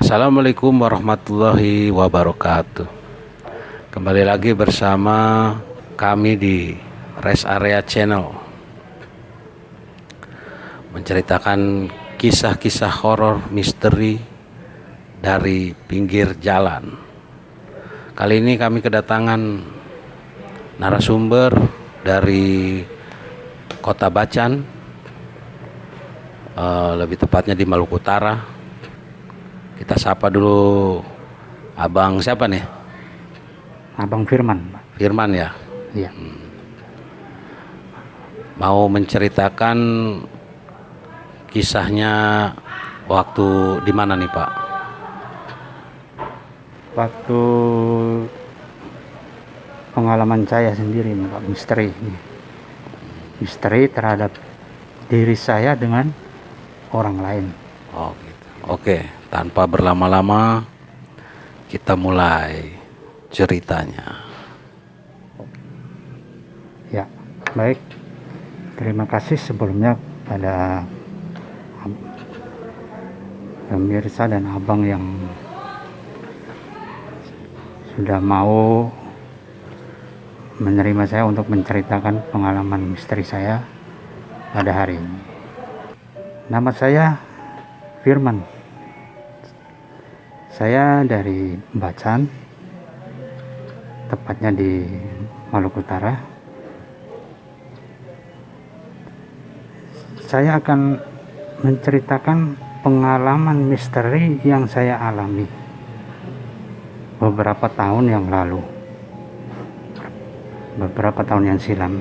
Assalamualaikum warahmatullahi wabarakatuh. Kembali lagi bersama kami di Rest Area Channel, menceritakan kisah-kisah horor misteri dari pinggir jalan. Kali ini kami kedatangan narasumber dari Kota Bacan, lebih tepatnya di Maluku Utara. Kita sapa dulu Abang siapa nih? Abang Firman, Pak. Firman ya. Iya. Mau menceritakan kisahnya waktu di mana nih, Pak? Waktu pengalaman saya sendiri nih, Pak, misteri terhadap diri saya dengan orang lain. Oh, gitu. Oke, tanpa berlama-lama kita mulai ceritanya. Ya, baik. Terima kasih sebelumnya pada pemirsa dan abang yang sudah mau menerima saya untuk menceritakan pengalaman misteri saya pada hari ini. Nama saya Firman. Saya dari Bacan, tepatnya di Maluku Utara. Saya akan menceritakan pengalaman misteri yang saya alami beberapa tahun yang lalu, beberapa tahun yang silam.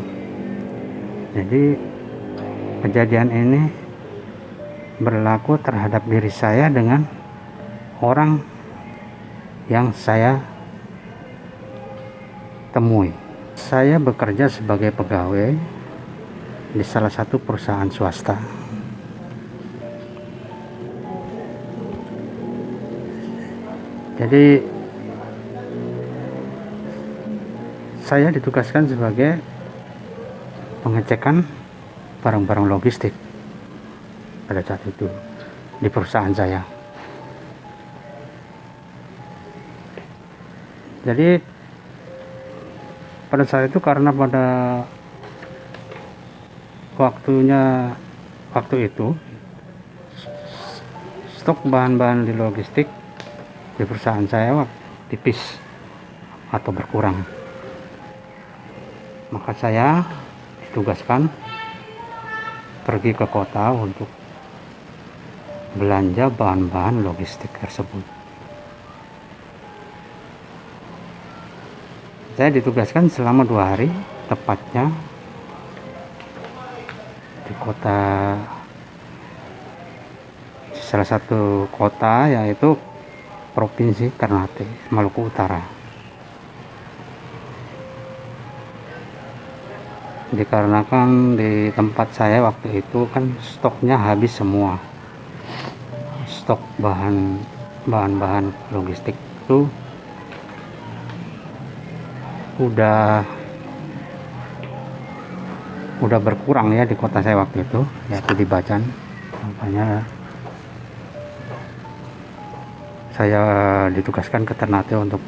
Jadi kejadian ini berlaku terhadap diri saya dengan orang yang saya temui. Saya bekerja sebagai pegawai di salah satu perusahaan swasta. Jadi saya ditugaskan sebagai pengecekan barang-barang logistik pada saat itu di perusahaan saya. Jadi pada saat itu karena pada waktu itu stok bahan-bahan di logistik di perusahaan saya tipis atau berkurang, maka saya ditugaskan pergi ke kota untuk belanja bahan-bahan logistik tersebut. Saya ditugaskan selama 2 hari, tepatnya di salah satu kota, yaitu Provinsi Ternate, Maluku Utara. Dikarenakan di tempat saya waktu itu kan stoknya habis semua. Stok bahan-bahan logistik itu udah berkurang ya di kota saya waktu itu, yaitu di Bacan. Makanya saya ditugaskan ke Ternate untuk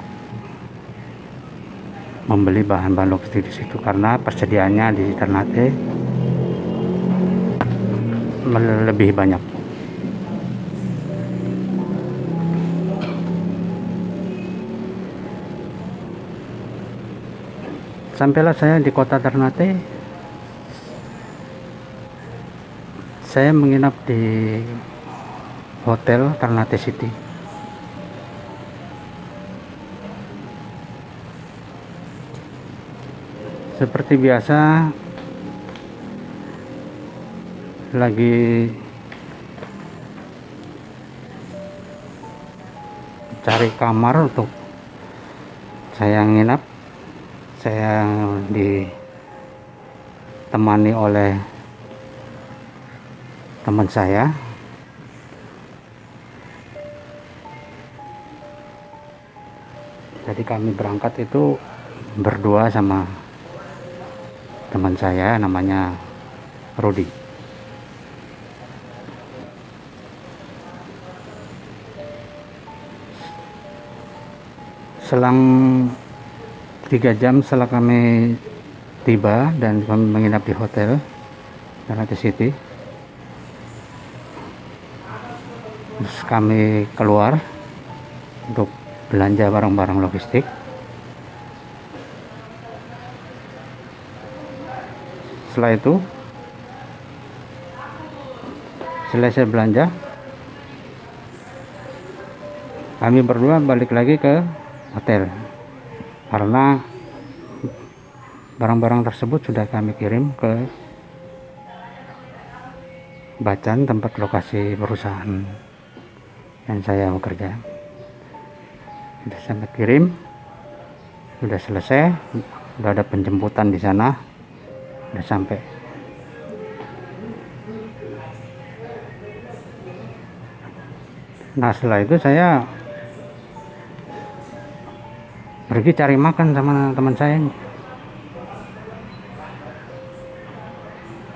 membeli bahan-bahan logistik di situ, karena persediaannya di Ternate lebih banyak. Sampailah saya di kota Ternate. Saya menginap di Hotel Ternate City. Seperti biasa, lagi cari kamar untuk saya nginap. Saya ditemani oleh teman saya. Jadi kami berangkat itu berdua sama teman saya, namanya Rudi. Selang 3 jam setelah kami tiba dan kami menginap di hotel Ternate City, terus kami keluar untuk belanja barang-barang logistik. Setelah itu selesai belanja, kami berdua balik lagi ke hotel karena barang-barang tersebut sudah kami kirim ke Bacan, tempat lokasi perusahaan yang saya bekerja. Sudah saya kirim, sudah selesai, sudah ada penjemputan di sana, sudah sampai. Nah, setelah itu saya pergi cari makan sama teman saya.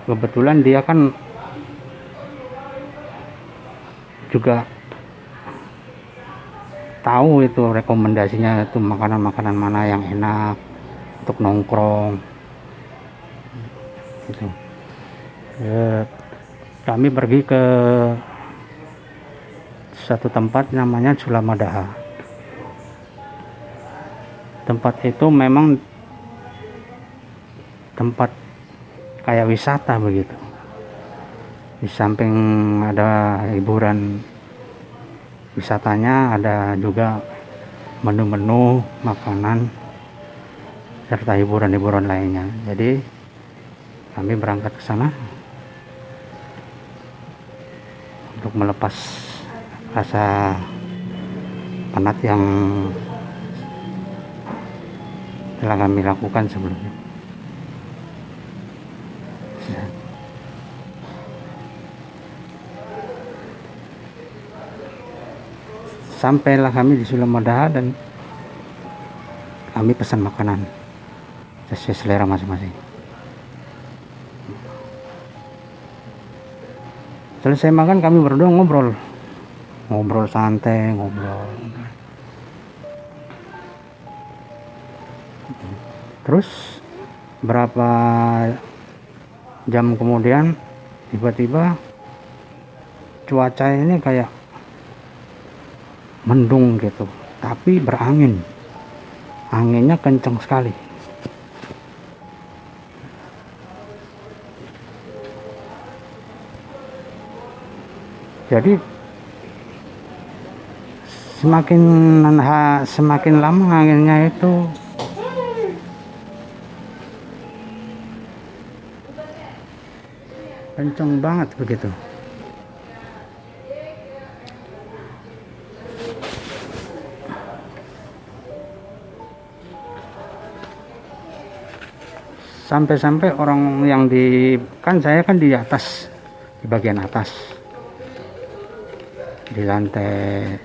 Kebetulan dia kan juga tahu itu rekomendasinya, itu makanan-makanan mana yang enak untuk nongkrong gitu. Kami pergi ke satu tempat namanya Sulamadaha. Tempat itu memang tempat kayak wisata begitu. Di samping ada hiburan wisatanya, ada juga menu-menu makanan serta hiburan-hiburan lainnya. Jadi kami berangkat ke sana untuk melepas rasa penat yang telah kami lakukan sebelumnya. Sampailah kami di Sulamadaha dan kami pesan makanan sesuai selera masing-masing. Selesai makan, kami berdua ngobrol santai, terus berapa jam kemudian tiba-tiba cuaca ini kayak mendung gitu, tapi berangin, anginnya kencang sekali. Jadi semakin lama anginnya itu kencang banget begitu. Sampai-sampai orang yang saya kan di atas, di bagian atas, di lantai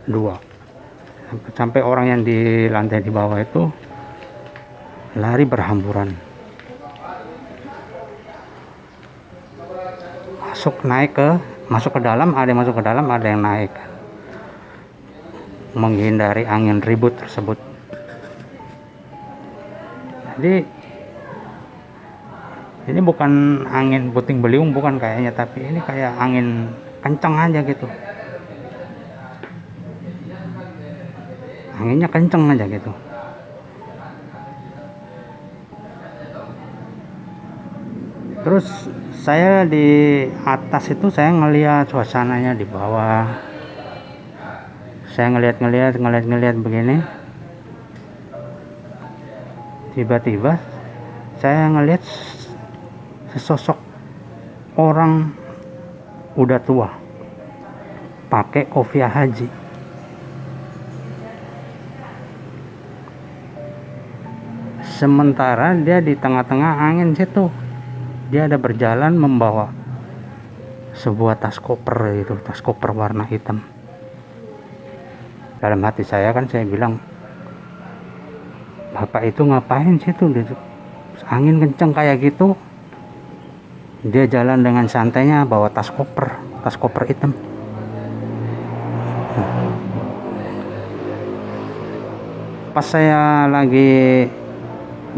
2. Sampai orang yang di lantai di bawah itu lari berhamburan, masuk ke dalam, ada yang masuk ke dalam, ada yang naik, menghindari angin ribut tersebut. Jadi ini bukan angin puting beliung, bukan kayaknya, tapi ini kayak angin kencang aja gitu. Anginnya kencang aja gitu. Terus saya di atas itu saya ngelihat suasananya di bawah. Saya ngelihat begini. Tiba-tiba saya ngelihat sesosok orang udah tua pakai kopiah haji. Sementara dia di tengah-tengah angin situ, dia ada berjalan membawa sebuah tas koper warna hitam. Dalam hati saya kan saya bilang, bapak itu ngapain situ, angin kenceng kayak gitu, dia jalan dengan santainya bawa tas koper hitam. Pas saya lagi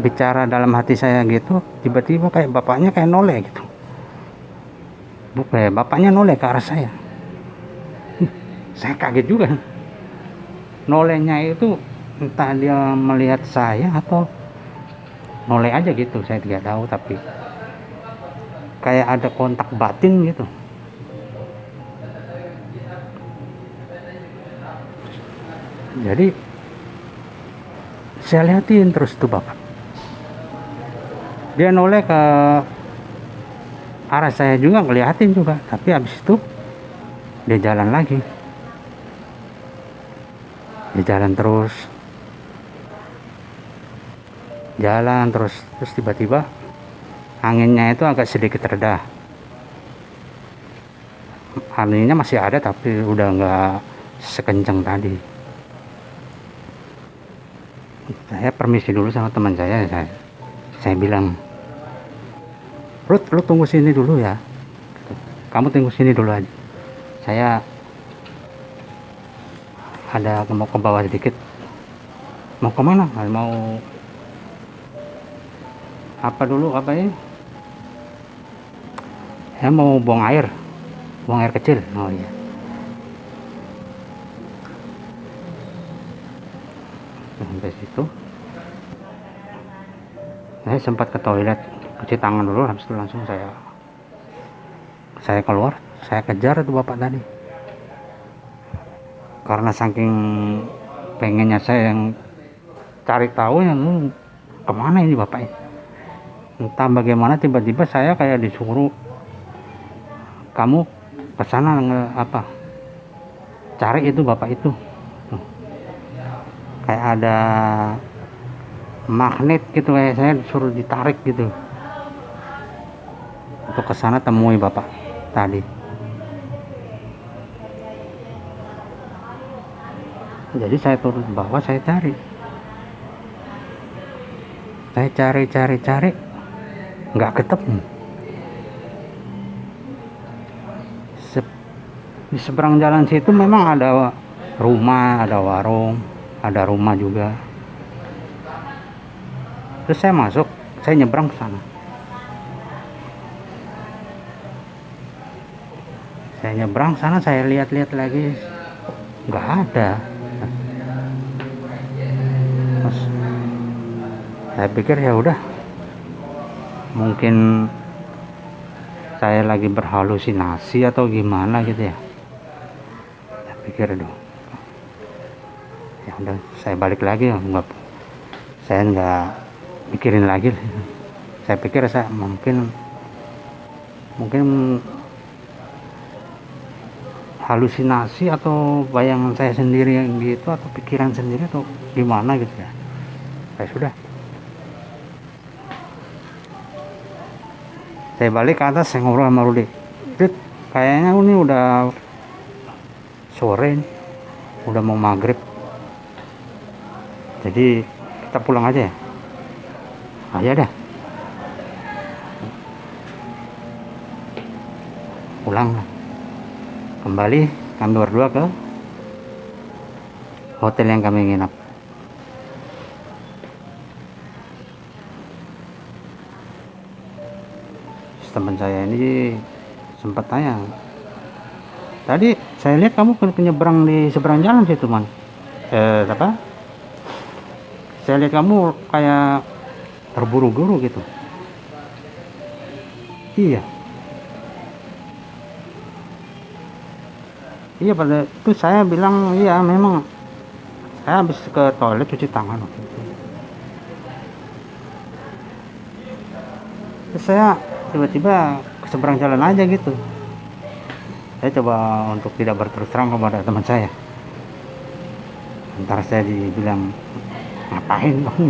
bicara dalam hati saya gitu, tiba-tiba kayak bapaknya kayak noleh gitu. Bapaknya noleh ke arah saya. Saya kaget juga. Nolehnya itu entah dia melihat saya atau noleh aja gitu, saya tidak tahu, tapi kayak ada kontak batin gitu. Jadi saya liatin terus tuh bapak, dia noleh ke arah saya juga, ngeliatin juga, tapi habis itu dia jalan lagi. Dia jalan terus terus tiba-tiba anginnya itu agak sedikit reda. Anginnya masih ada tapi udah nggak sekencang tadi. Saya permisi dulu sama teman saya bilang, Ruth, lu tunggu sini dulu ya, kamu tunggu sini dulu aja, saya ada mau ke bawah sedikit. Mau kemana? Mau apa dulu, apa ini, saya mau buang air kecil. Oh iya, sampai situ saya sempat ke toilet, cuci tangan dulu, habis itu langsung saya keluar, saya kejar itu bapak tadi. Karena saking pengennya saya yang cari tahu yang kemana ini bapak ini, entah bagaimana tiba-tiba saya kayak disuruh, kamu kesana cari itu bapak itu. Kayak ada magnet gitu, kayak saya disuruh ditarik gitu untuk kesana temui bapak tadi. Jadi saya turun ke bawah, saya cari, nggak ketemu. Di seberang jalan situ memang ada rumah, ada warung, ada rumah juga. Terus saya masuk, saya nyebrang ke sana. Saya nyebrang sana, saya lihat-lihat lagi, nggak ada. Terus saya pikir ya udah, mungkin saya lagi berhalusinasi atau gimana gitu ya. Saya pikir dong, ya udah saya balik lagi, saya nggak mikirin lagi. Saya pikir saya mungkin halusinasi atau bayangan saya sendiri yang gitu, atau pikiran sendiri atau gimana gitu ya. Saya sudah, saya balik ke atas, saya ngobrol sama Rudi. Kayaknya ini udah sore nih, udah mau maghrib, jadi kita pulang aja ya. Aja dah, pulang kembali, kami berdua ke hotel yang kami nginap. Teman saya ini sempat tanya, tadi saya lihat kamu penyeberang di seberang jalan situ, man. Saya lihat kamu kayak terburu-buru gitu. Iya, pada itu saya bilang, iya memang saya habis ke toilet cuci tangan waktu itu. Terus saya tiba-tiba ke seberang jalan aja gitu. Saya coba untuk tidak berterus terang kepada teman saya. Ntar saya dibilang, ngapain bang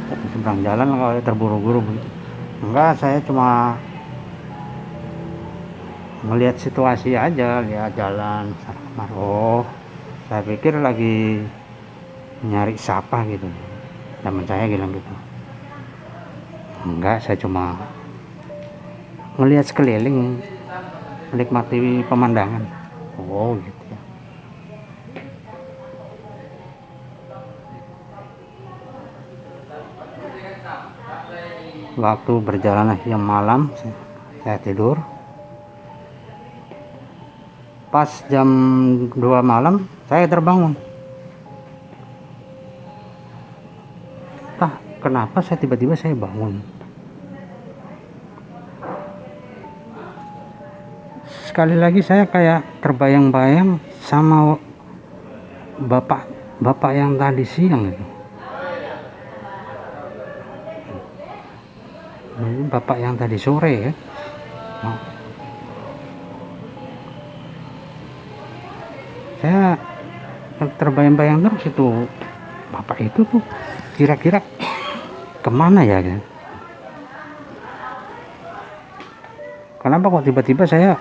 ke seberang jalan kalau terburu-buru begitu. Enggak, saya cuma melihat situasi aja, lihat jalan. Oh, saya pikir lagi nyari siapa gitu, teman saya bilang gitu. Enggak, saya cuma melihat sekeliling, menikmati pemandangan. Oh gitu ya. waktu berjalan siang malam saya tidur. Pas jam 2 malam saya terbangun. Entah kenapa tiba-tiba saya bangun. Sekali lagi saya kayak terbayang-bayang sama bapak yang tadi siang itu. Bapak yang tadi sore ya. Saya terbayang-bayang terus itu bapak itu tuh kira-kira kemana ya kan? Kenapa kok tiba-tiba saya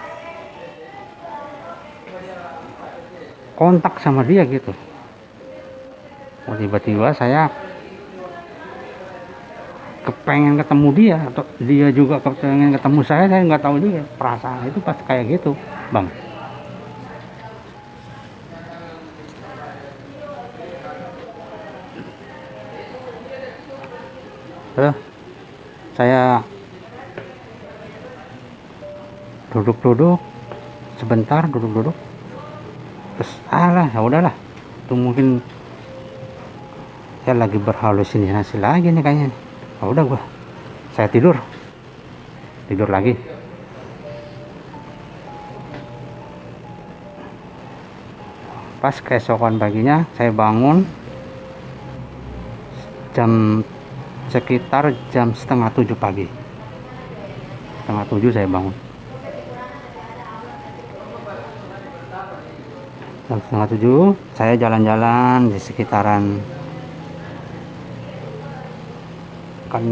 kontak sama dia gitu? Kok tiba-tiba saya kepengen ketemu dia, atau dia juga kepengen ketemu saya nggak tahu juga. Perasaan itu pas kayak gitu, Bang. Saya duduk sebentar, terus ya udahlah, itu mungkin saya lagi berhalusinasi lagi nih kayaknya. Udah saya tidur lagi. Pas keesokan paginya saya bangun sekitar jam 6:30 pagi. 6:30 saya bangun. Jam 6:30 saya jalan-jalan di sekitaran, kan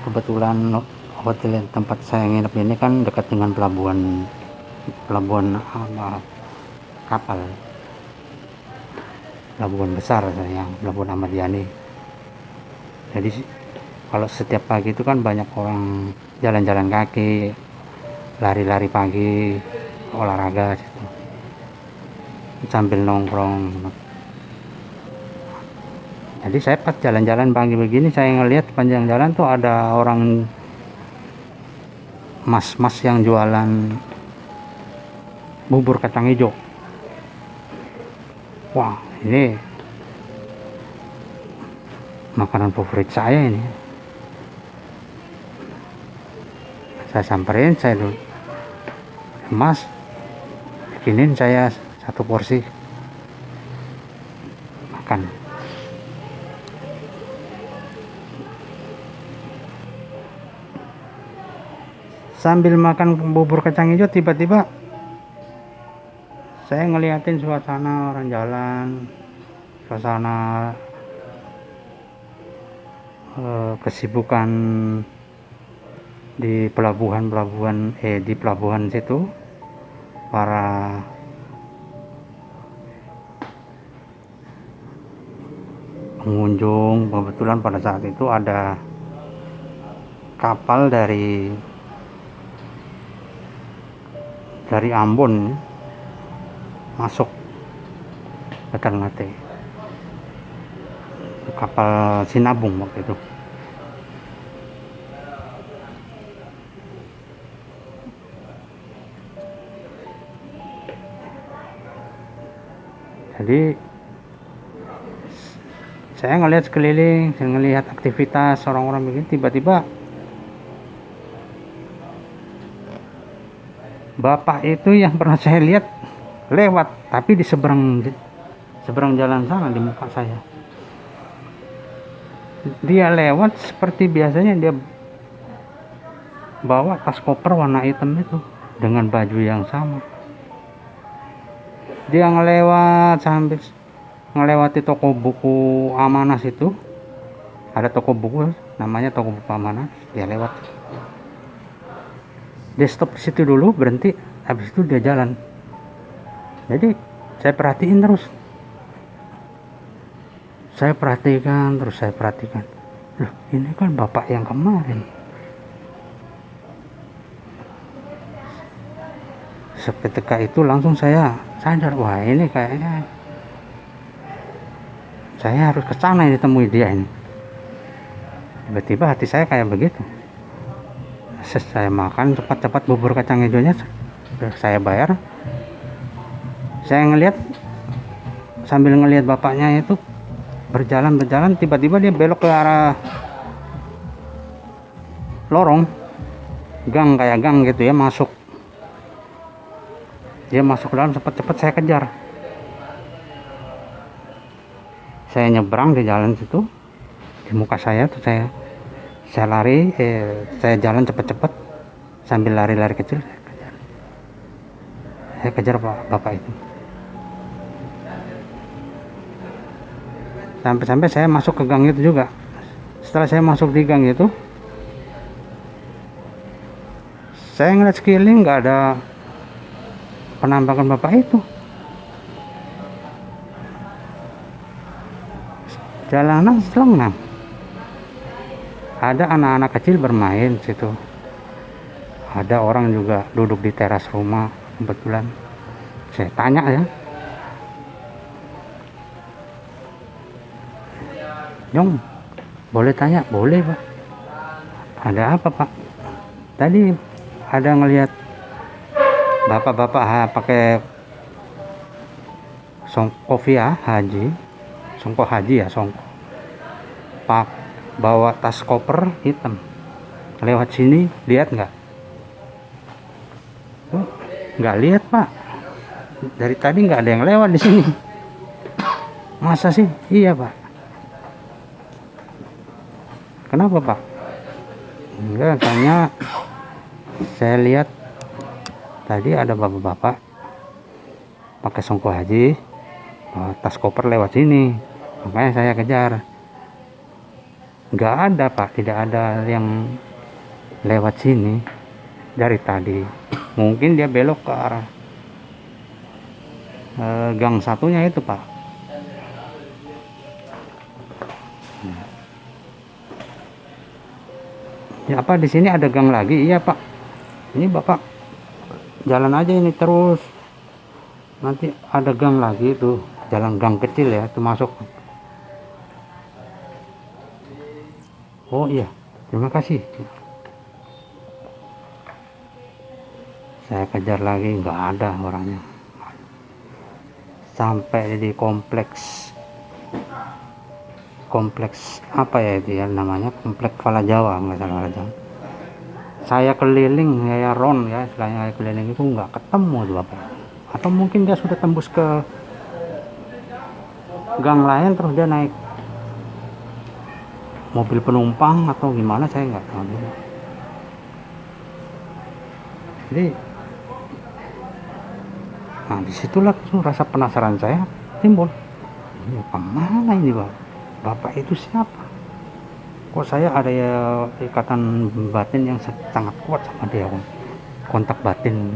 kebetulan hotel tempat saya nginep ini kan dekat dengan pelabuhan kapal, pelabuhan besar yang pelabuhan Ahmad Yani. Jadi kalau setiap pagi itu kan banyak orang jalan-jalan kaki, lari-lari pagi, olahraga gitu, sambil nongkrong. Jadi saya pas jalan-jalan pagi begini, saya ngelihat sepanjang jalan tuh ada orang mas-mas yang jualan bubur kacang hijau. Wah, ini makanan favorit saya ini. Saya samperin, saya dulu, Mas, bikinin saya 1 porsi, makan. Sambil makan bubur kacang hijau, tiba-tiba saya ngeliatin suasana orang jalan, suasana kesibukan di di pelabuhan situ, para pengunjung. Kebetulan pada saat itu ada kapal dari Ambon masuk ke Ternate, kapal Sinabung waktu itu. Jadi saya ngelihat sekeliling, saya ngelihat aktivitas orang-orang begini, tiba-tiba bapak itu yang pernah saya lihat lewat, tapi di seberang jalan sana, di muka saya. Dia lewat seperti biasanya, dia bawa tas koper warna hitam itu dengan baju yang sama. Dia sambil ngelewati toko buku Amanah situ. Ada toko buku namanya toko buku Amanah. Dia lewat. Dia stop di situ dulu, berhenti, habis itu dia jalan. Jadi saya perhatiin terus. Saya perhatikan. Loh, ini kan bapak yang kemarin. Seketika itu langsung saya sadar, wah ini kayaknya saya harus ke sana ini, temui dia ini. Tiba-tiba hati saya kayak begitu. Saya makan cepat-cepat bubur kacang hijaunya, saya bayar. Saya sambil ngelihat bapaknya itu berjalan, tiba-tiba dia belok ke arah lorong, gang, kayak gang gitu ya, masuk. Dia masuk ke dalam, cepat-cepat saya kejar. Saya nyebrang di jalan situ, di muka saya tuh saya lari, saya jalan cepat-cepat sambil lari-lari kecil. Saya kejar bapak itu. Sampai-sampai saya masuk ke gang itu juga. Setelah saya masuk di gang itu, saya ngeliat sekeliling, nggak ada penampakan bapak itu. Jalanan lengang. Ada anak-anak kecil bermain situ. Ada orang juga duduk di teras rumah kebetulan. Saya tanya ya, "Nyong, boleh tanya?" "Boleh, Pak." "Ada apa, Pak?" "Tadi ada ngelihat bapak-bapak pakai kopiah haji, songkok haji ya, songkok, pak, bawa tas koper hitam, lewat sini, lihat nggak?" "Oh, nggak lihat, Pak. Dari tadi nggak ada yang lewat di sini." "Masa sih?" "Iya, Pak." "Kenapa, Pak?" "Enggak, tanya, saya lihat tadi ada bapak-bapak pakai songkok haji, tas koper lewat sini, makanya saya kejar." "Nggak ada, Pak, tidak ada yang lewat sini dari tadi. Mungkin dia belok ke arah gang satunya itu, Pak." "Ya, apa di sini ada gang lagi?" "Iya, Pak. Ini Bapak jalan aja ini terus, nanti ada gang lagi tuh, jalan gang kecil ya, itu masuk." "Oh iya, terima kasih." Saya kejar lagi, nggak ada orangnya. Sampai di kompleks apa ya itu ya namanya, kompleks Fala Jawa, nggak salah Jawa. Saya keliling, saya ron ya, istilahnya keliling itu nggak ketemu tuh bapak. Atau mungkin dia sudah tembus ke gang lain terus dia naik mobil penumpang atau gimana, saya nggak tahu. Jadi nah disitulah tuh rasa penasaran saya timbul. Ini kemana ini, bapak itu siapa? Kok saya ada ya ikatan batin yang sangat kuat sama dia, kontak batin.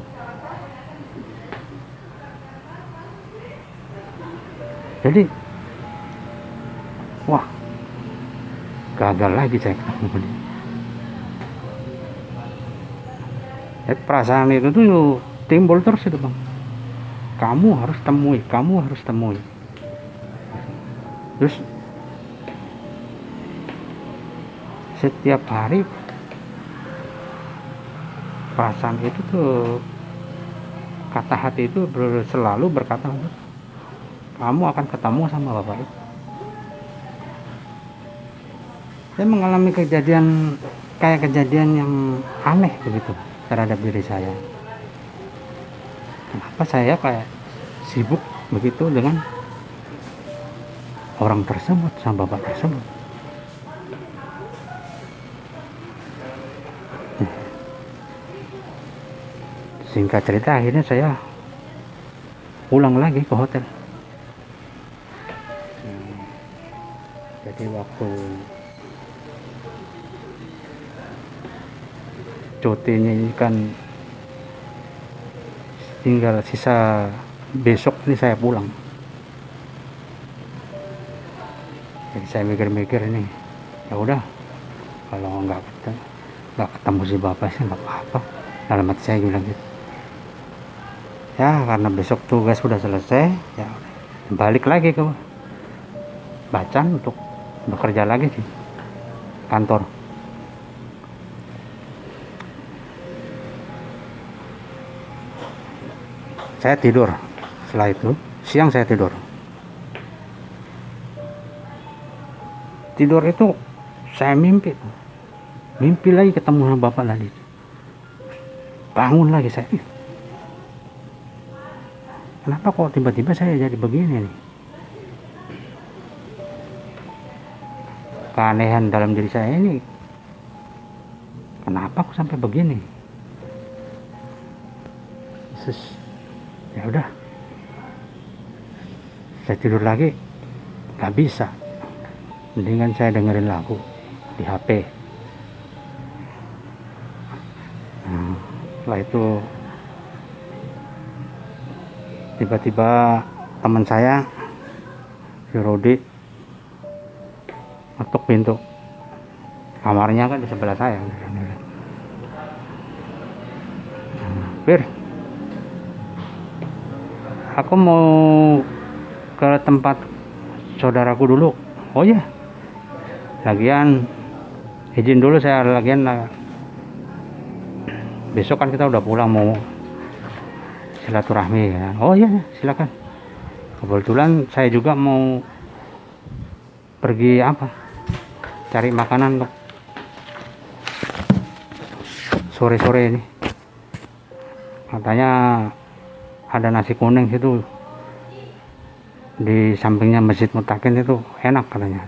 Jadi wah, gagal lagi saya ketemu dia. Perasaan itu tuh timbul terus itu, Bang. Kamu harus temui. Terus setiap hari perasaan itu tuh, kata hati itu selalu berkata, kamu akan ketemu sama bapak itu. Saya mengalami kejadian yang aneh begitu terhadap diri saya. Kenapa saya kayak sibuk begitu dengan orang tersebut, sama bapak tersebut? Singkat cerita, akhirnya saya pulang lagi ke hotel. Jadi waktu cutinya ini kan tinggal sisa besok ini saya pulang. Jadi saya mikir-mikir ini, ya udah, kalau nggak ketemu si bapak sih nggak apa-apa. Dalam hati saya bilang gitu. Ya karena besok tugas sudah selesai, ya balik lagi ke Bacan untuk bekerja lagi sih. kantor. Saya tidur. Setelah itu siang saya tidur. Tidur itu saya mimpi lagi ketemu sama bapak tadi. Bangun lagi saya. Kenapa kok tiba-tiba saya jadi begini nih? Keanehan dalam diri saya ini, kenapa kok sampai begini? Ya udah, saya tidur lagi, nggak bisa. Mendingan saya dengerin lagu di HP. Setelah itu tiba-tiba teman saya, si Rodi, ngetuk pintu. Kamarnya kan di sebelah saya. Bir, aku mau ke tempat saudaraku dulu. Oh ya, lagian izin dulu saya, lagian besok kan kita udah pulang mau silaturahmi ya. Oh iya, silakan. Kebetulan saya juga mau pergi cari makanan untuk sore-sore ini. Katanya ada nasi kuning situ di sampingnya Masjid Mutakin, itu enak katanya.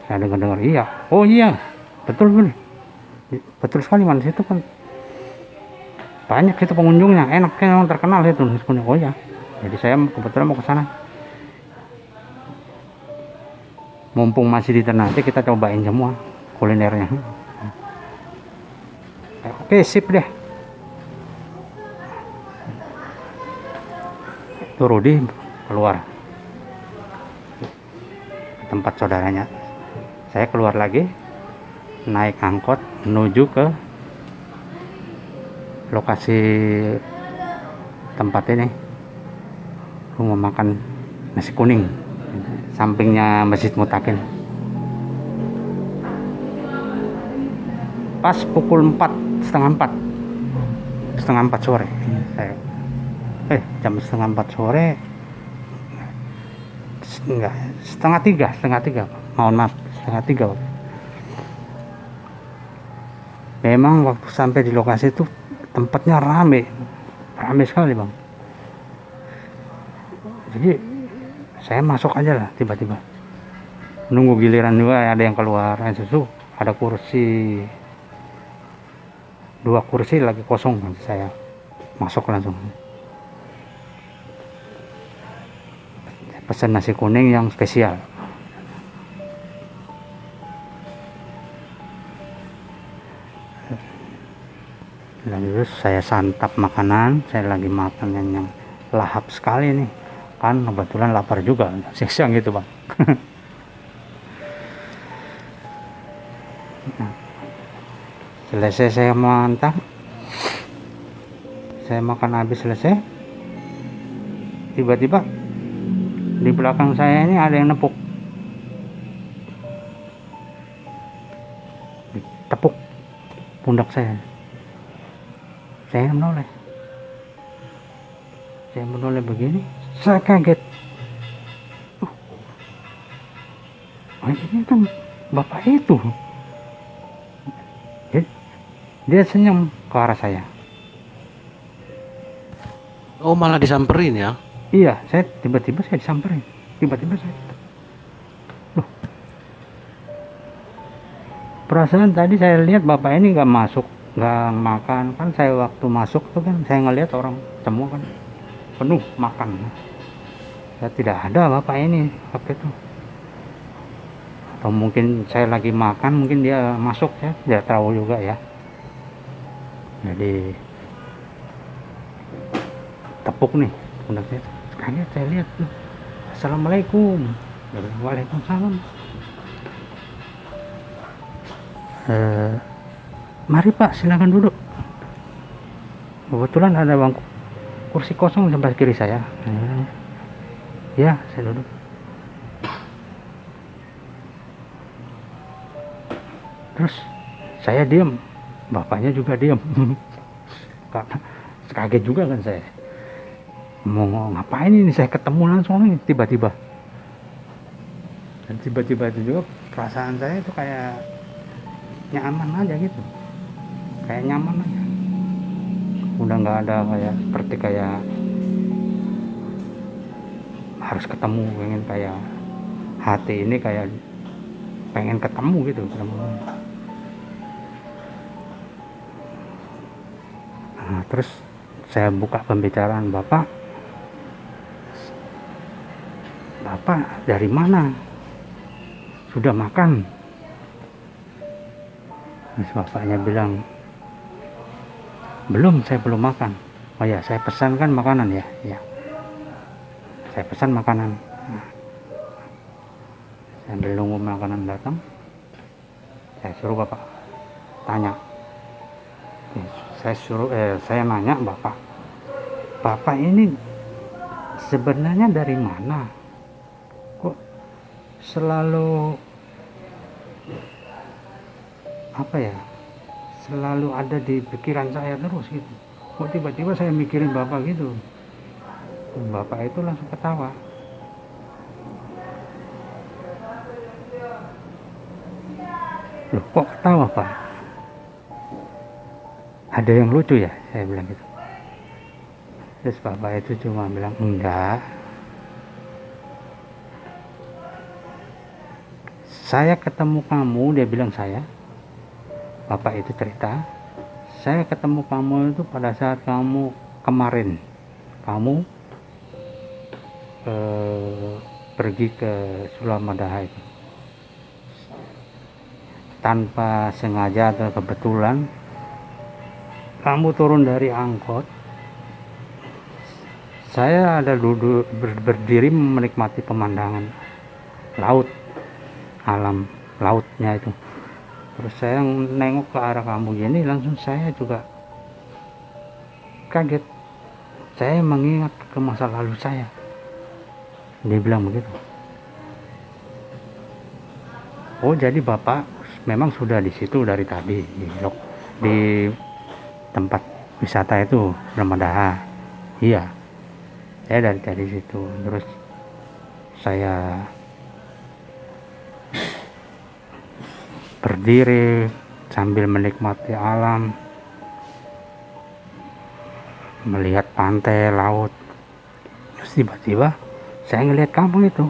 Saya dengar-dengar, iya. Oh iya, betul sekali, man. Situ kan banyak itu pengunjungnya, enak, memang terkenal itu nasi kuning. Oh iya, jadi saya kebetulan mau ke sana. Mumpung masih di Ternate, kita cobain semua kulinernya. Oke, sip deh. Itu Rudi keluar ke tempat saudaranya. Saya keluar lagi, naik angkot menuju ke lokasi tempat ini, rumah makan nasi kuning, sampingnya Masjid Mutakin. Pas pukul 4, setengah 4 sore saya jam setengah 4 sore, enggak, setengah tiga, mohon maaf, setengah 3. Memang waktu sampai di lokasi itu tempatnya rame sekali, Bang. Jadi saya masuk aja lah, tiba-tiba nunggu giliran juga ada yang keluar, susu, ada kursi, 2 kursi lagi kosong, saya masuk langsung. Pesan nasi kuning yang spesial. Lalu saya santap makanan, saya lagi makan yang lahap sekali nih, kan kebetulan lapar juga, siang gitu, Bang. Selesai saya mantap, saya makan habis selesai, tiba-tiba di belakang saya ini ada yang tepuk pundak saya. Saya menoleh begini, saya kaget. Ini kan bapak itu. Dia senyum ke arah saya. Oh, malah disamperin ya? Iya, tiba-tiba saya disamperin. Loh, perasaan tadi saya lihat bapak ini nggak masuk, nggak makan. Kan saya waktu masuk tuh kan saya ngelihat orang semua kan penuh makan. Ya tidak ada bapak ini waktu itu. Atau mungkin saya lagi makan, mungkin dia masuk, ya tidak tahu juga ya. Jadi tepuk nih pundaknya. Kaget saya lihat, Assalamualaikum. Waalaikumsalam. Mari Pak, silakan duduk. Kebetulan ada bangku kursi kosong sebelah kiri saya. Ya, saya duduk. Terus saya diam, bapaknya juga diam. Karena kaget juga kan saya, mau ngapain ini, saya ketemu langsung nih tiba-tiba. Dan tiba-tiba itu juga perasaan saya itu kayak nyaman aja gitu, kayak nyaman aja, udah nggak ada kayak seperti kayak harus ketemu, pengen kayak hati ini kayak pengen ketemu gitu, ketemu. Nah, terus saya buka pembicaraan, bapak dari mana, sudah makan? Terus bapaknya bilang, belum, saya belum makan. Oh ya, saya pesankan makanan ya. Ya, saya pesan makanan. Nah, sambil nunggu makanan datang, saya suruh bapak tanya. Saya nanya bapak ini sebenarnya dari mana? Kok selalu selalu ada di pikiran saya terus gitu. Kok tiba-tiba saya mikirin bapak gitu. Bapak itu langsung ketawa. Loh, kok ketawa pak? Ada yang lucu ya? Saya bilang gitu. Terus bapak itu cuma bilang, enggak, saya ketemu kamu, dia bilang bapak itu cerita, saya ketemu kamu itu pada saat kamu kemarin, kamu pergi ke Sulamadaha itu, tanpa sengaja atau kebetulan kamu turun dari angkot, saya ada duduk berdiri menikmati pemandangan laut, alam lautnya itu. Terus saya nengok ke arah kamu gini, langsung saya juga kaget. Saya mengingat ke masa lalu saya. Dia bilang begitu. Oh, jadi bapak memang sudah di situ dari tadi, di tempat wisata itu, Ramadaha. Iya, saya dari tadi situ. Terus saya berdiri sambil menikmati alam, melihat pantai, laut. Terus tiba-tiba saya ngelihat kamu itu.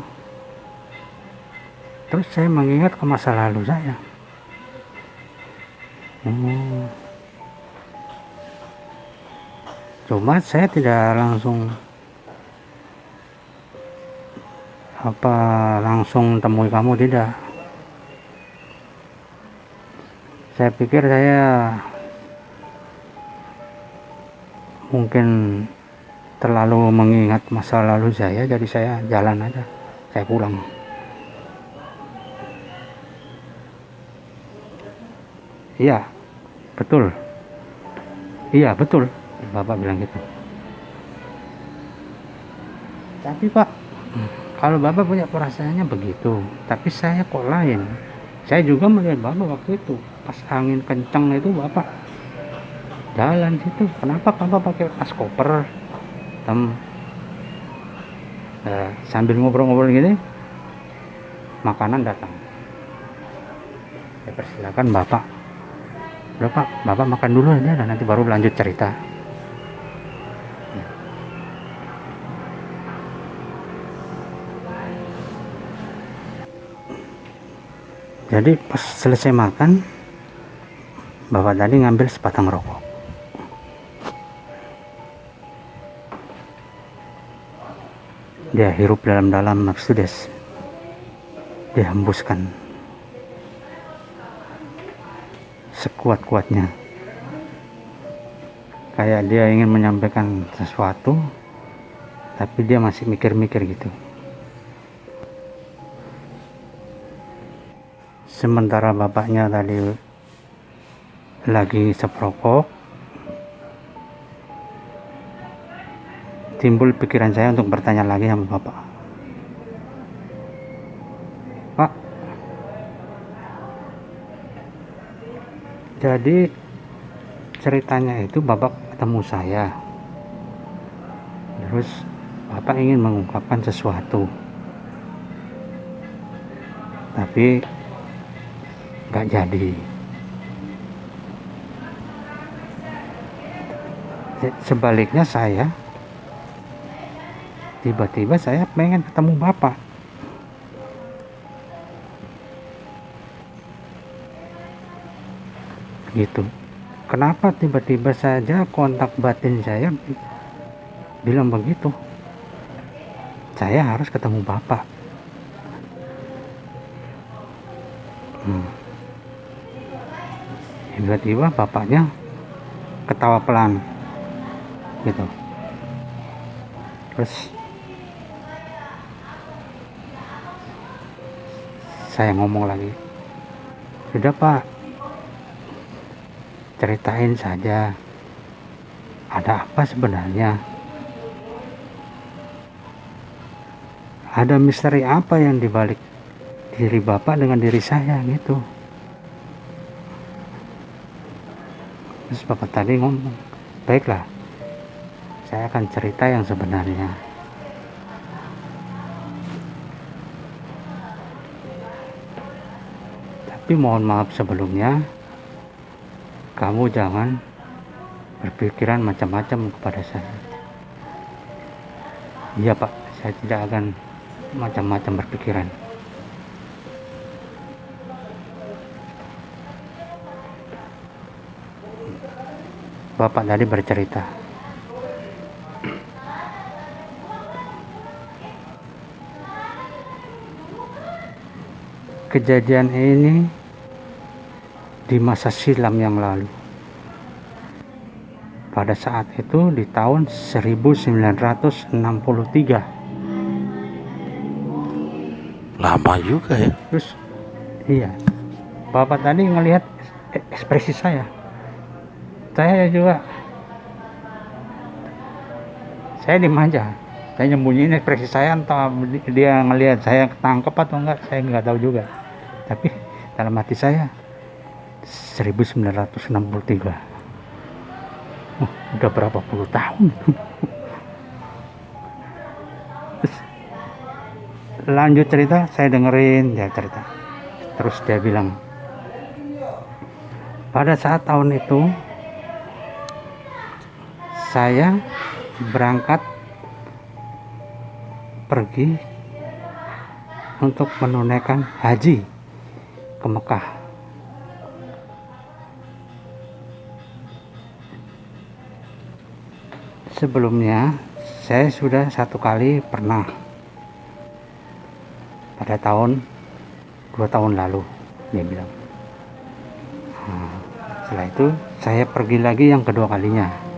Terus saya mengingat ke masa lalu saya. Cuma saya tidak langsung temui kamu, tidak. Saya pikir saya mungkin terlalu mengingat masa lalu saya, jadi saya jalan aja, saya pulang. Iya, betul. Iya, betul. Bapak bilang gitu. Tapi pak, kalau bapak punya perasaannya begitu, tapi saya kok lain. Saya juga melihat bapak waktu itu pas angin kencang itu, bapak jalan situ. Kenapa bapak pakai tas koper? Sambil ngobrol-ngobrol gini, makanan datang. Saya persilakan bapak. Udah pak, bapak makan dulu aja, dan nanti baru lanjut cerita. Jadi pas selesai makan, bapak tadi ngambil sebatang rokok. Dia hirup dalam-dalam, habis dia hembuskan sekuat-kuatnya, kayak dia ingin menyampaikan sesuatu, tapi dia masih mikir-mikir gitu. Sementara bapaknya tadi lagi seprokok, timbul pikiran saya untuk bertanya lagi sama bapak. Pak, Jadi ceritanya itu bapak ketemu saya, terus bapak ingin mengungkapkan sesuatu, tapi nggak jadi. Sebaliknya saya tiba-tiba saya pengen ketemu bapak gitu. Kenapa tiba-tiba saja kontak batin saya bilang begitu, saya harus ketemu bapak. Tiba-tiba bapaknya ketawa pelan gitu. Terus saya ngomong lagi, sudah pak, ceritain saja, ada apa sebenarnya, ada misteri apa yang dibalik diri bapak dengan diri saya gitu. Terus bapak tadi ngomong, baiklah, saya akan cerita yang sebenarnya. Tapi mohon maaf sebelumnya, kamu jangan berpikiran macam-macam kepada saya. Iya pak, saya tidak akan macam-macam berpikiran. Bapak tadi bercerita, kejadian ini di masa silam yang lalu. Pada saat itu di tahun 1963. Lama juga ya. Terus iya, bapak tadi ngelihat ekspresi saya juga, saya dimanja, saya nyembunyiin ekspresi saya, entah dia ngelihat saya ketangkep atau enggak, saya nggak tahu juga. Tapi dalam hati saya 1963, udah berapa puluh tahun. Lanjut cerita, saya dengerin dia cerita. Terus dia bilang, pada saat tahun itu saya berangkat pergi untuk menunaikan haji ke Mekah. Sebelumnya saya sudah satu kali pernah pada tahun 2 tahun lalu, dia bilang. Setelah itu saya pergi lagi yang kedua kalinya.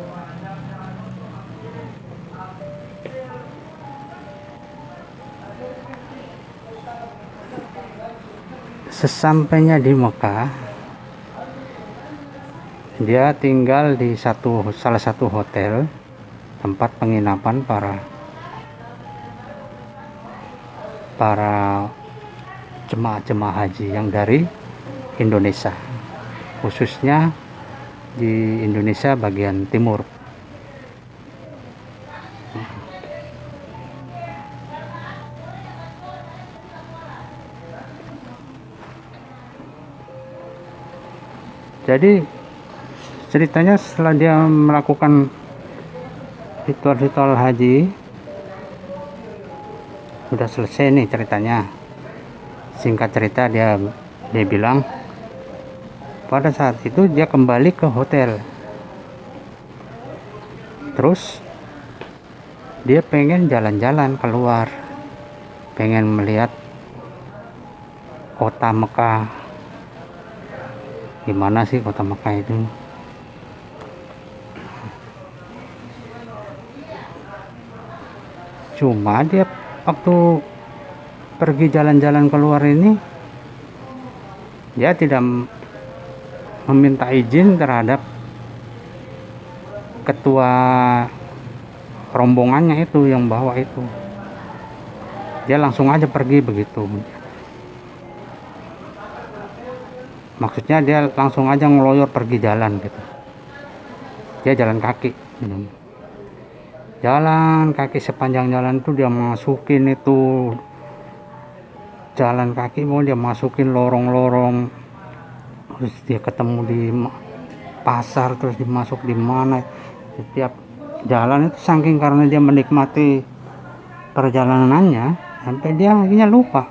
Sesampainya di Mekah, dia tinggal di salah satu hotel tempat penginapan para jemaah haji yang dari Indonesia, khususnya di Indonesia bagian timur. Jadi ceritanya setelah dia melakukan ritual haji, sudah selesai nih ceritanya. Singkat cerita, dia bilang pada saat itu dia kembali ke hotel. Terus dia pengen jalan-jalan keluar, pengen melihat kota Mekah. Gimana sih kota Mekah itu? Cuma dia waktu pergi jalan-jalan keluar ini, dia tidak meminta izin terhadap ketua rombongannya itu yang bawa itu. Dia langsung aja pergi begitu. maksudnya dia langsung aja ngeloyor pergi jalan gitu. Dia jalan kaki, jalan kaki sepanjang jalan itu dia masukin itu jalan kaki, mau dia masukin lorong-lorong, terus dia ketemu di pasar, terus dimasuk di mana, setiap jalan itu saking karena dia menikmati perjalanannya sampai dia akhirnya lupa.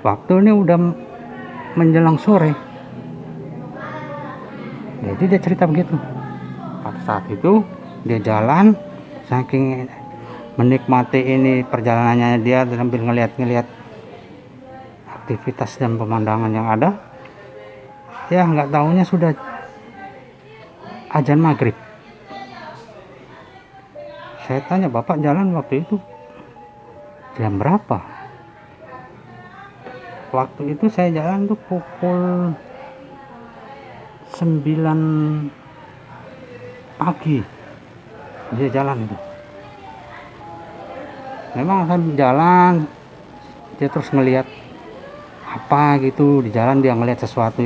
Waktu ini udah menjelang sore, jadi dia cerita begitu. Pada saat itu dia jalan saking menikmati ini perjalanannya, dia sambil ngeliat-ngeliat aktivitas dan pemandangan yang ada, ya nggak taunya sudah azan maghrib. Saya tanya, bapak jalan waktu itu jam berapa? Waktu itu saya jalan tuh pukul 9 pagi. Dia jalan itu. Memang saya jalan, dia terus ngelihat apa gitu di jalan, dia ngelihat sesuatu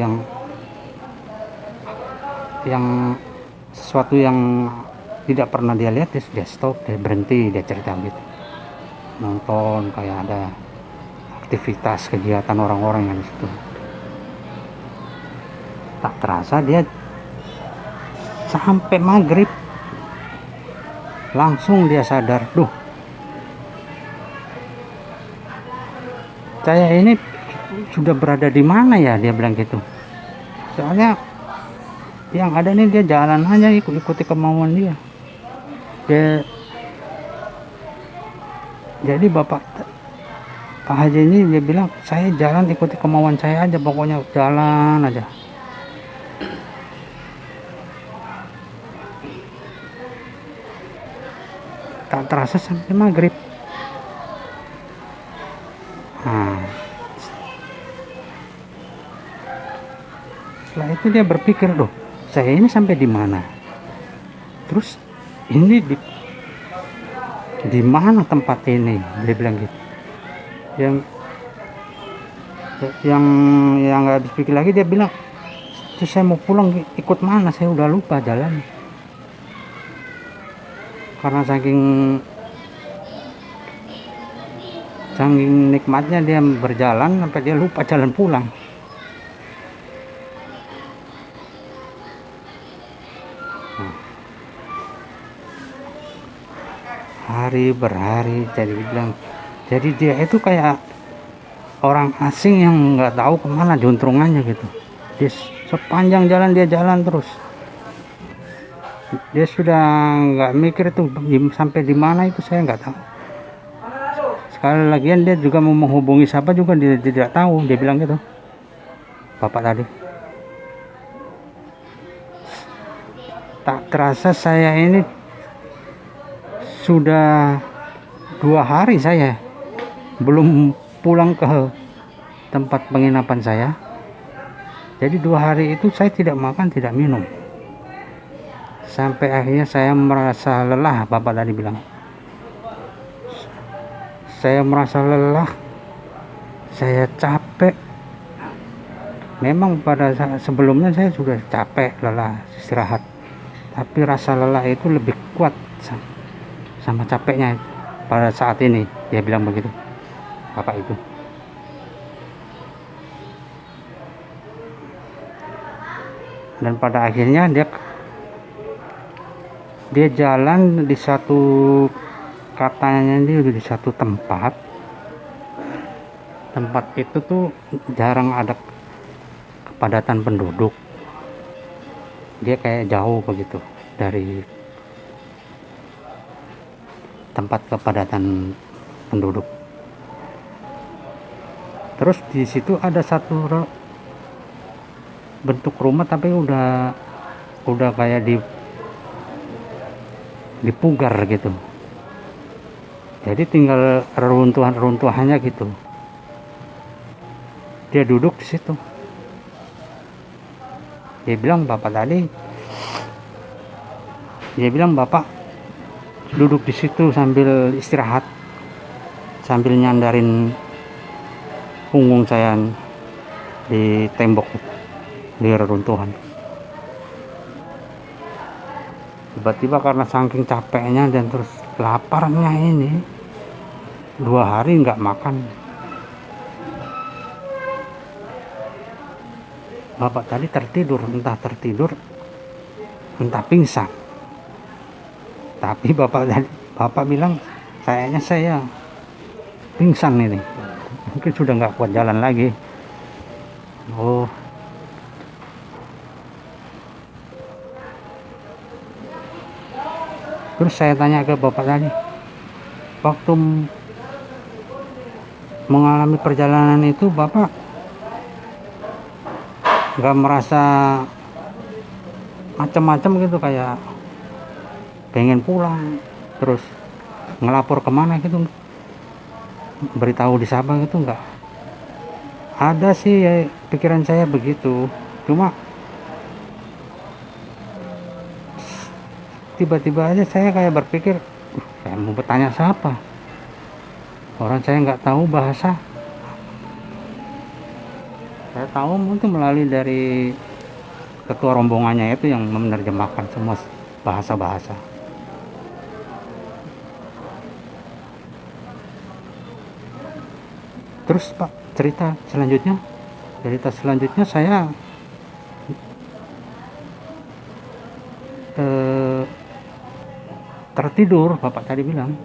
yang tidak pernah dia lihat. Dia stop, dia berhenti, dia cerita gitu, nonton kayak ada aktivitas kegiatan orang-orang yang di situ. Tak terasa dia sampai maghrib langsung dia sadar, duh, saya ini sudah berada di mana ya, dia bilang gitu. Soalnya yang ada nih dia jalan aja ikuti kemauan dia. Jadi Pak Haji ini dia bilang, saya jalan ikuti kemauan saya aja, pokoknya jalan aja. Tak terasa sampai maghrib. Nah, setelah itu dia berpikir, loh, saya ini sampai di mana? Terus ini di mana tempat ini? Dia bilang gitu. Yang nggak habis pikir lagi, dia bilang, terus saya mau pulang ikut mana? Saya udah lupa jalan. Karena saking nikmatnya dia berjalan sampai dia lupa jalan pulang. Hari berhari, jadi dia itu kayak orang asing yang nggak tahu kemana juntrungannya gitu. Dia sepanjang jalan dia jalan terus. Dia sudah nggak mikir tuh sampai di mana itu, saya nggak tahu. Sekali lagian dia juga mau menghubungi siapa juga dia tidak tahu. Dia bilang gitu, bapak tadi. Tak terasa saya ini sudah 2 hari saya belum pulang ke tempat penginapan saya. Jadi 2 hari itu saya tidak makan, tidak minum. Sampai akhirnya saya merasa lelah, bapak tadi bilang. Saya merasa lelah, saya capek. Memang pada saat sebelumnya saya sudah capek, lelah, istirahat. Tapi rasa lelah itu lebih kuat sama capeknya pada saat ini, dia bilang begitu, bapak itu. Dan pada akhirnya dia jalan di satu, katanya dia di satu tempat itu tuh jarang ada kepadatan penduduk. Dia kayak jauh begitu dari tempat kepadatan penduduk. Terus di situ ada satu bentuk rumah, tapi udah kayak dipugar gitu. Jadi tinggal reruntuhannya gitu. Dia duduk di situ. Dia bilang, bapak duduk di situ sambil istirahat, sambil nyandarin punggung saya di tembok, di reruntuhan. Tiba-tiba karena saking capeknya dan terus laparnya ini, 2 hari nggak makan. Bapak tadi tertidur, entah pingsan. Tapi bapak bilang kayaknya saya pingsan ini, mungkin sudah nggak kuat jalan lagi. Oh, terus saya tanya ke bapak tadi, waktu mengalami perjalanan itu bapak nggak merasa macam-macam gitu, kayak pengen pulang terus ngelapor kemana gitu, beritahu di Sabang gitu? Nggak ada sih ya, pikiran saya begitu. Cuma tiba-tiba aja saya kayak berpikir, saya mau bertanya siapa, orang saya nggak tahu bahasa. Saya tahu mungkin melalui dari ketua rombongannya itu yang menerjemahkan semua bahasa-bahasa. Terus Pak, cerita selanjutnya saya tertidur, bapak tadi bilang.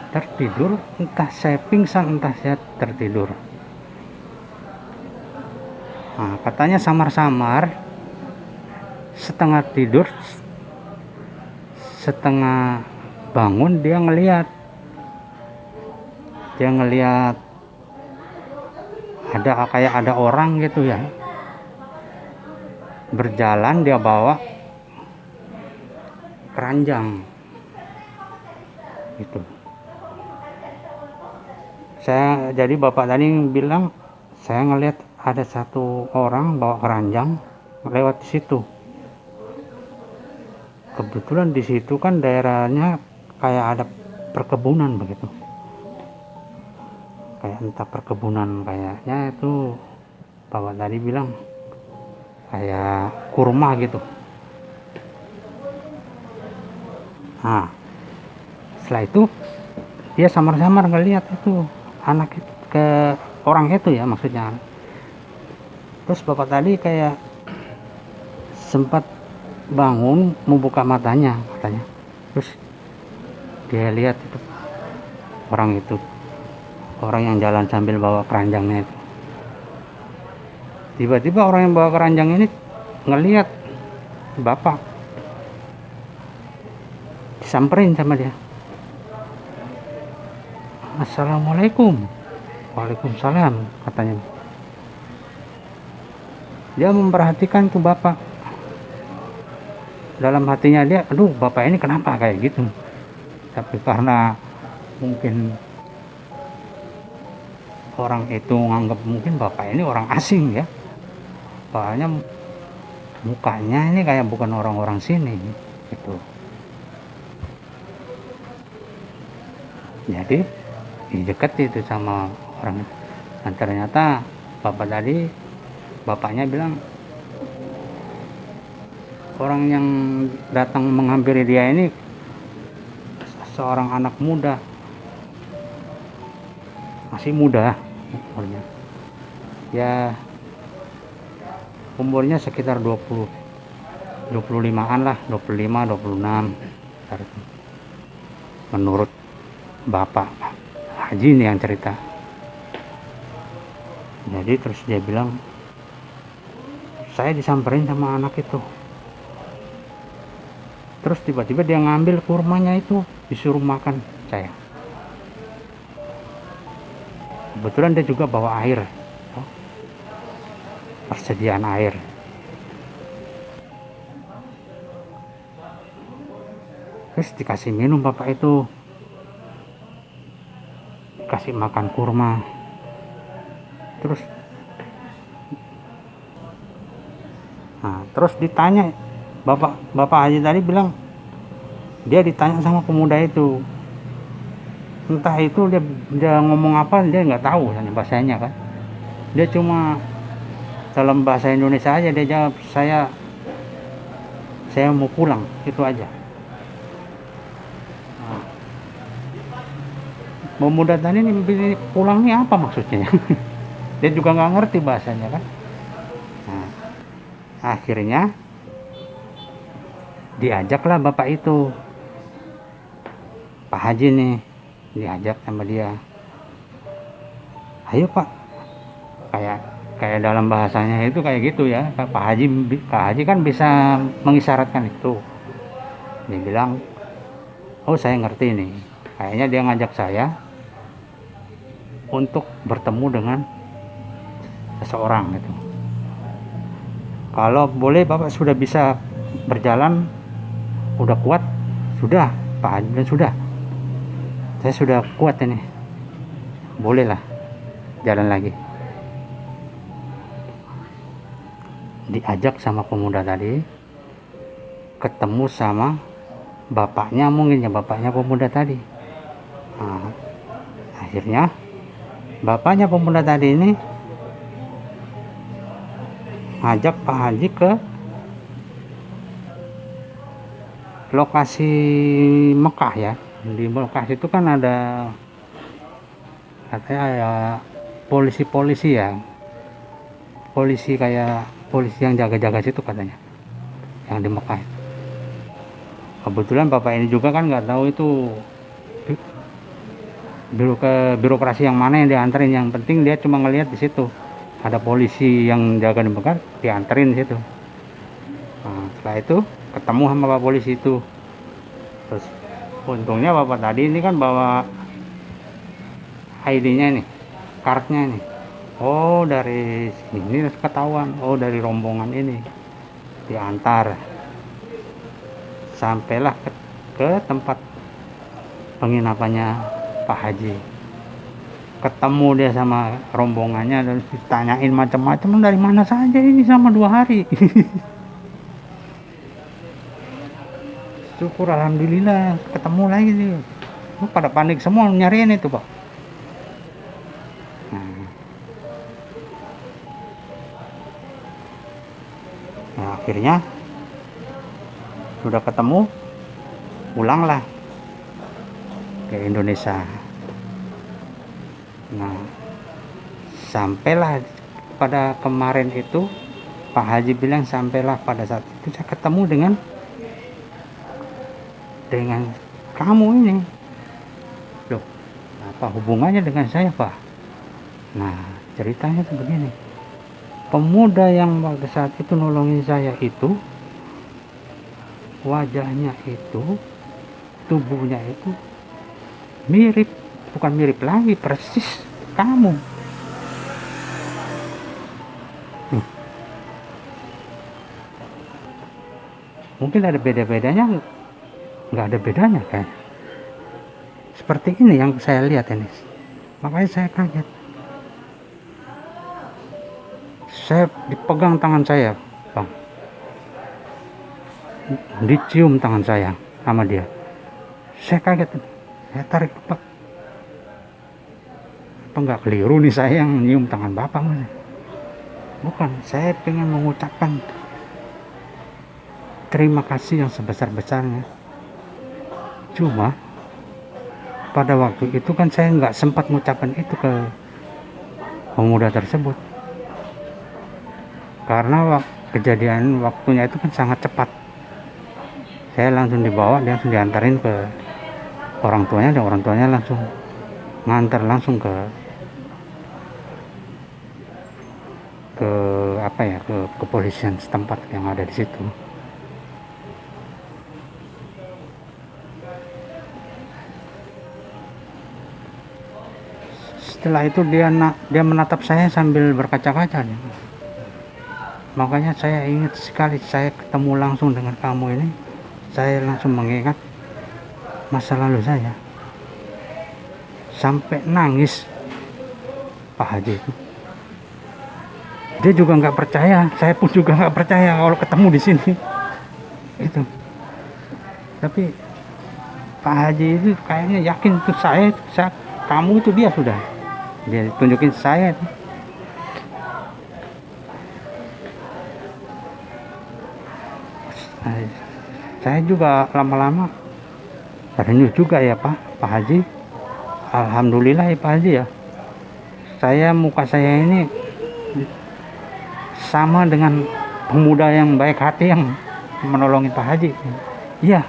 Tertidur, entah saya pingsan, entah saya tertidur. Nah, katanya samar-samar, setengah tidur, setengah bangun, dia ngelihat kayak ada orang gitu ya, berjalan, dia bawa keranjang gitu. Jadi bapak tadi bilang saya ngelihat ada satu orang bawa keranjang lewat di situ. Kebetulan di situ kan daerahnya kayak ada perkebunan begitu, kayak entah perkebunan, kayaknya itu bapak tadi bilang kayak kurma gitu. Nah, setelah itu dia samar-samar ngelihat itu anak itu, ke orang itu ya maksudnya. Terus bapak tadi kayak sempat bangun mau buka matanya katanya, terus dia lihat itu orang yang jalan sambil bawa keranjangnya itu. Tiba-tiba orang yang bawa keranjang ini ngelihat bapak, disamperin sama dia. Assalamualaikum. Waalaikumsalam katanya. Dia memperhatikan tuh bapak. Dalam hatinya dia, aduh bapak ini kenapa kayak gitu. Tapi karena mungkin orang itu nganggap mungkin bapak ini orang asing ya, soalnya mukanya ini kayak bukan orang-orang sini gitu. Jadi didekat itu sama orang, dan ternyata bapaknya bilang orang yang datang menghampiri dia ini seorang anak muda, masih muda umurnya ya, umurnya sekitar 25-an lah, 25-26 menurut bapak Haji ini yang cerita. Jadi terus dia bilang, saya disamperin sama anak itu, terus tiba-tiba dia ngambil kurmanya itu, disuruh makan saya. Kebetulan dia juga bawa air, persediaan air. Terus dikasih minum bapak itu, kasih makan kurma. Terus ditanya, bapak Haji tadi bilang dia ditanya sama pemuda itu, entah itu dia ngomong apa, dia nggak tahu bahasanya kan. Dia cuma dalam bahasa Indonesia aja dia jawab, saya mau pulang, itu aja. Nah, pemuda tadi ini pulangnya apa maksudnya? Dia juga nggak ngerti bahasanya kan. Nah, akhirnya diajaklah bapak itu, Pak Haji nih, diajak sama dia, ayo Pak, kayak dalam bahasanya itu kayak gitu ya, Pak Haji kan bisa mengisyaratkan itu. Dia bilang, oh saya ngerti nih, kayaknya dia ngajak saya untuk bertemu dengan seseorang gitu. Kalau boleh Bapak sudah bisa berjalan, udah kuat, sudah, Pak Haji bilang sudah, saya sudah kuat ini, bolehlah jalan lagi. Diajak sama pemuda tadi, ketemu sama bapaknya, mungkin ya bapaknya pemuda tadi. Nah, akhirnya bapaknya pemuda tadi ini ngajak Pak Haji ke lokasi Mekah ya. Di Mekah itu kan ada katanya ya polisi-polisi ya, polisi kayak polisi yang jaga-jaga situ katanya, yang di Mekah. Kebetulan bapak ini juga kan nggak tahu itu birokrasi yang mana yang dianterin. Yang penting dia cuma ngelihat di situ ada polisi yang jaga di Mekah, dianterin di situ. Nah, setelah itu ketemu sama bapak polisi itu. Terus untungnya bapak tadi ini kan bawa ID-nya nih, kartnya nih. Oh dari sini ketahuan, oh dari rombongan ini, diantar sampailah ke tempat penginapannya Pak Haji. Ketemu dia sama rombongannya dan ditanyain macam-macam, dari mana saja ini sama 2 hari. Syukur alhamdulillah ketemu lagi sih. Pada panik semua nyariin itu Pak. Nah, akhirnya sudah ketemu, pulanglah ke Indonesia. Nah, sampailah pada kemarin itu Pak Haji bilang, sampailah pada saat itu saya ketemu dengan kamu ini. Loh, apa hubungannya dengan saya Pak? Nah, ceritanya tuh begini. Pemuda yang pada saat itu nolongin saya itu, wajahnya itu, tubuhnya itu mirip, bukan mirip lagi, persis kamu. Mungkin ada beda-bedanya, nggak ada bedanya kan. Seperti ini yang saya lihat ini, makanya saya kaget. Saya dipegang tangan saya, Bang, dicium tangan saya sama dia. Saya kaget, saya tarik, Pak, apa nggak keliru nih saya yang nyium tangan Bapak? Bukan, saya pengen mengucapkan terima kasih yang sebesar-besarnya. Cuma pada waktu itu kan saya nggak sempat mengucapkan itu ke pemuda tersebut, karena kejadian waktunya itu kan sangat cepat. Saya langsung dibawa, dia langsung diantarin ke orang tuanya, dan orang tuanya langsung ngantar langsung ke kepolisian setempat yang ada di situ. Setelah itu dia menatap saya sambil berkaca-kaca. Makanya saya ingat sekali, saya ketemu langsung dengan kamu ini, saya langsung mengingat masa lalu saya. Sampai nangis Pak Haji itu. Dia juga nggak percaya, saya pun juga nggak percaya kalau ketemu di sini. Itu. Tapi Pak Haji itu kayaknya yakin itu saya, kamu itu dia sudah. Dia tunjukin saya. Nah, saya juga lama-lama terenyuh juga ya Pak Haji. Alhamdulillah ya Pak Haji ya. Muka saya ini sama dengan pemuda yang baik hati yang menolongin Pak Haji. Iya.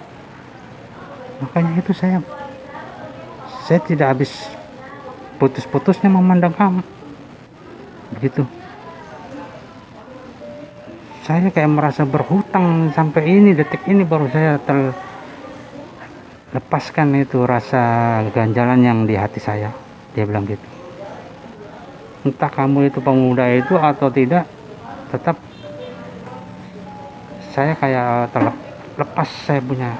Makanya itu saya tidak habis putus-putusnya memandang kamu. Begitu. Saya kayak merasa berhutang sampai ini detik ini baru saya lepaskan itu rasa ganjalan yang di hati saya. Dia bilang gitu. Entah kamu itu pemuda itu atau tidak, tetap saya kayak terlepas saya punya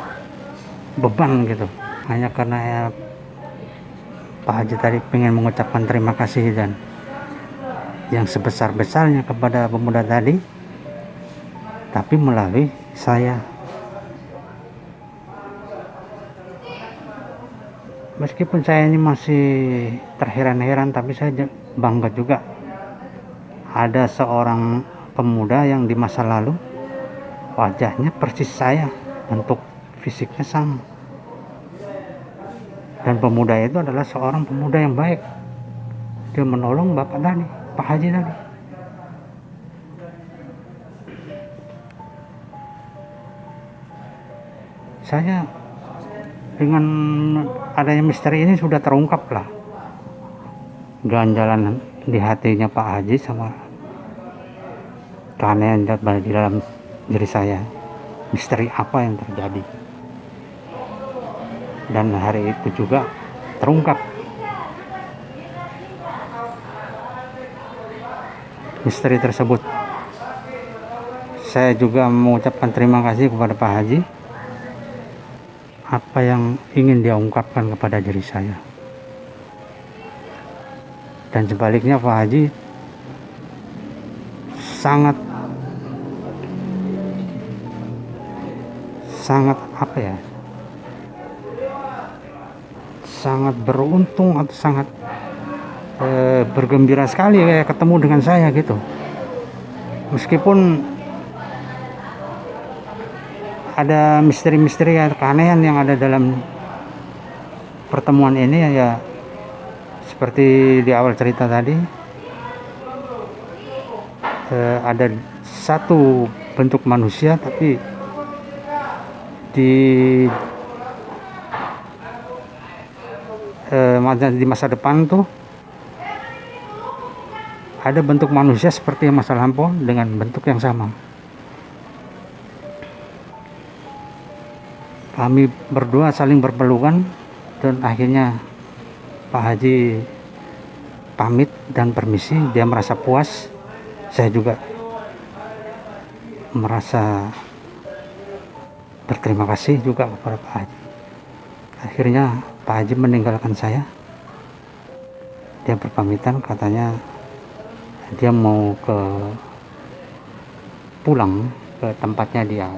beban gitu. Hanya karena ya Pak Haji tadi pengen mengucapkan terima kasih dan yang sebesar-besarnya kepada pemuda tadi, tapi melalui saya. Meskipun saya ini masih terheran-heran, tapi saya bangga juga ada seorang pemuda yang di masa lalu wajahnya persis saya, bentuk fisiknya sama, dan pemuda itu adalah seorang pemuda yang baik. Dia menolong bapak tadi, Pak Haji tadi. Saya dengan adanya misteri ini sudah terungkap lah ganjalan di hatinya Pak Haji sama keanehan di dalam diri saya. Misteri apa yang terjadi, dan hari itu juga terungkap misteri tersebut. Saya juga mengucapkan terima kasih kepada Pak Haji apa yang ingin dia ungkapkan kepada diri saya, dan sebaliknya Pak Haji sangat sangat beruntung atau sangat bergembira sekali ketemu dengan saya gitu. Meskipun ada misteri-misteri atau keanehan yang ada dalam pertemuan ini ya, seperti di awal cerita tadi, ada satu bentuk manusia tapi di masa depan tuh ada bentuk manusia seperti yang masa lampau dengan bentuk yang sama. Kami berdua saling berpelukan dan akhirnya Pak Haji pamit dan permisi. Dia merasa puas, saya juga merasa berterima kasih juga kepada Pak Haji. Akhirnya Pak Haji meninggalkan saya. Dia berpamitan, katanya dia mau pulang ke tempatnya dia.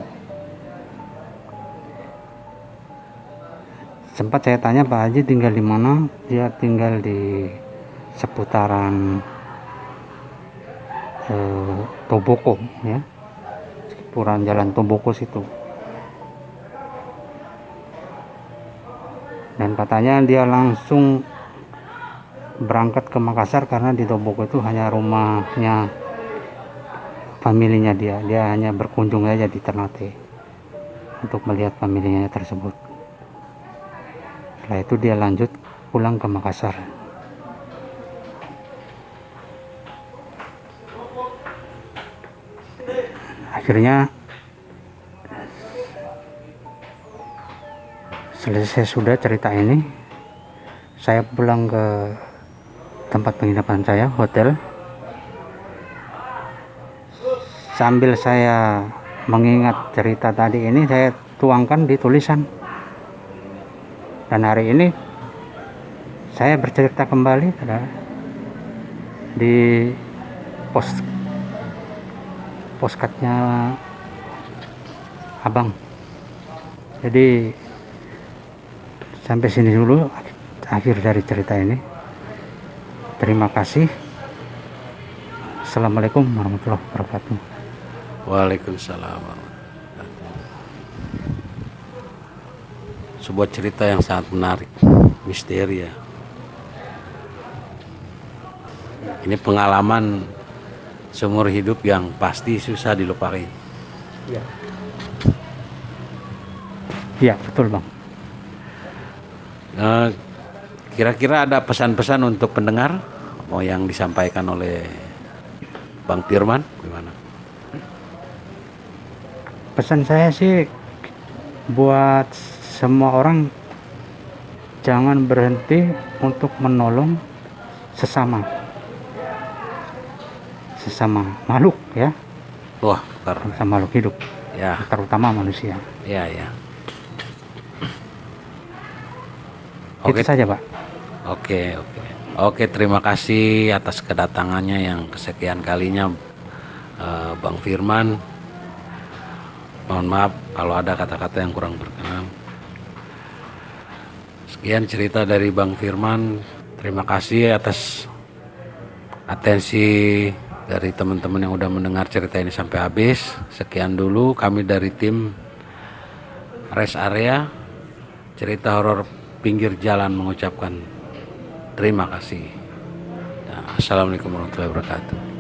Sempat saya tanya Pak Haji tinggal di mana. Dia tinggal di seputaran Toboko ya, seputaran jalan Toboko situ. Dan katanya dia langsung berangkat ke Makassar karena di Toboko itu hanya rumahnya familinya dia. Dia hanya berkunjung saja di Ternate untuk melihat familinya tersebut. Setelah itu dia lanjut pulang ke Makassar. Akhirnya selesai sudah cerita ini, saya pulang ke tempat penginapan saya, hotel. Sambil saya mengingat cerita tadi ini, saya tuangkan di tulisan. Dan hari ini saya bercerita kembali di postcardnya Abang. Jadi sampai sini dulu akhir dari cerita ini. Terima kasih. Assalamualaikum warahmatullahi wabarakatuh. Waalaikumsalam warahmatullahi wabarakatuh. Sebuah cerita yang sangat menarik, misteri ya. Ini pengalaman seumur hidup yang pasti susah dilupakan. Iya. Iya, betul Bang. Kira-kira ada pesan-pesan untuk pendengar yang disampaikan oleh Bang Firman gimana? Pesan saya sih buat semua orang, jangan berhenti untuk menolong sesama makhluk ya, Wah, karena sesama makhluk hidup, ya, terutama manusia. ya. Itu saja Pak. Oke, terima kasih atas kedatangannya yang kesekian kalinya, Bang Firman. Mohon maaf kalau ada kata-kata yang kurang berkenan. Sekian cerita dari Bang Firman. Terima kasih atas atensi dari teman-teman yang udah mendengar cerita ini sampai habis. Sekian dulu kami dari tim Rest Area Cerita Horor Pinggir Jalan mengucapkan terima kasih. Assalamualaikum warahmatullahi wabarakatuh.